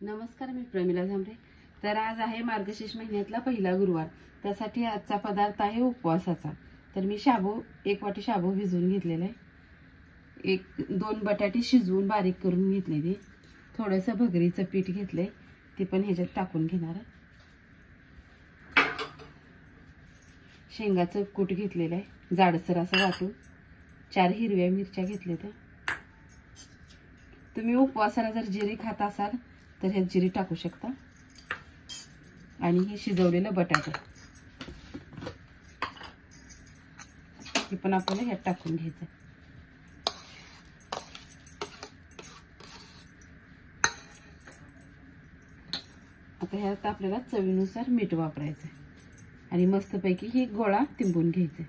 नमस्कार, मी प्रमिला झांबरे। तर आज आहे मार्गशीर्ष महिन्यातला पहिला गुरुवार। त्यासाठी आजचा पदार्थ आहे उपवासाचा। तर मी एक वाटी शाबू भिजवून घेतलेला आहे। 1-2 बटाटे शिजवून बारीक करून घेतलेले। थोडंसं भगरीचं पीठ घेतले, ते पण ह्याच्यात टाकून घेणार आहे। शेंगाचं कूट घेतलेलं आहे, जाडसर असं वाटून। 4 हिरव्या मिरच्या घेतल्या। तुम्ही उपवासाला जर जिरे खात असाल तर ह्यात जिरे टाकू शकता। आणि हे शिजवलेलं बटाटे हे पण आपल्याला ह्यात टाकून घ्यायचं। आता ह्यात आपल्याला चवीनुसार मीठ वापरायचं आणि मस्तपैकी हे गोळा तिंबून घ्यायचा।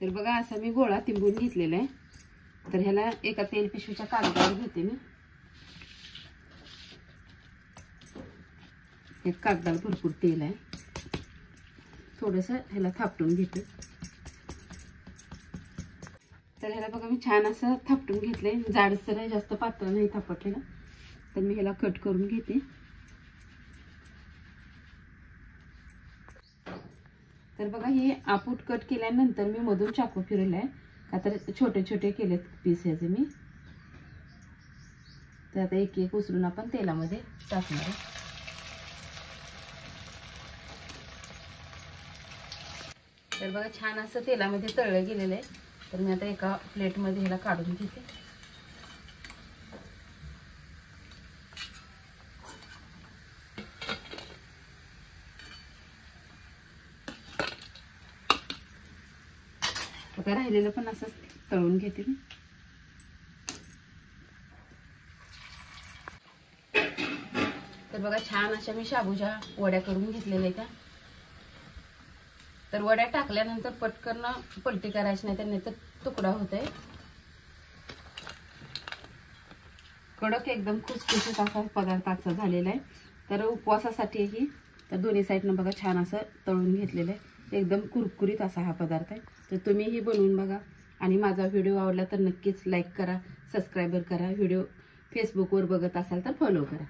तर बघा, असा मी गोळा तिंबून घेतलेला आहे। तर ह्याला एका तेल पिशवीच्या कागदावर घेते मी। एक कागदाला भरपूर तेल आहे, थोडंसं ह्याला थापटून घेते। तर ह्याला बघा मी छान असं थापटून घेतलंय। जाडसर आहे, जास्त पातळ नाही थापटलेलं। तर मी ह्याला कट करून घेते। तर बघा, हे आपूट कट केल्यानंतर मी मधून चाकू फिरवलाय, का तर छोटे छोटे केलेत पीस ह्याचे मी। तर आता एक एक उचलून आपण तेलामध्ये टाकणार आहे। तर बघा, छान असं तेलामध्ये तळलं गेलेलं आहे। तर मी आता एका प्लेटमध्ये ह्याला काढून घेते। आता राहिलेलं पण असं तळून घेते मी। तर बघा, छान अशा मी शाबूच्या वड्या करून घेतलेल्या आहेत। तर वड्या टाकल्यानंतर पटकन पलटी करायची नाही तर तुकडा होतोय। कडक एकदम खुसखुशीत असा पदार्थाचा झालेला आहे। तर उपवासासाठी तर दोन्ही साईडनं बघा छान असं तळून घेतलेलं आहे। एकदम कुरकुरीत असा हा पदार्थ आहे। तर तुम्हीही बनवून बघा आणि माझा व्हिडिओ आवडला तर नक्कीच लाईक करा, सबस्क्राईब करा। व्हिडिओ फेसबुकवर बघत असाल तर फॉलो करा।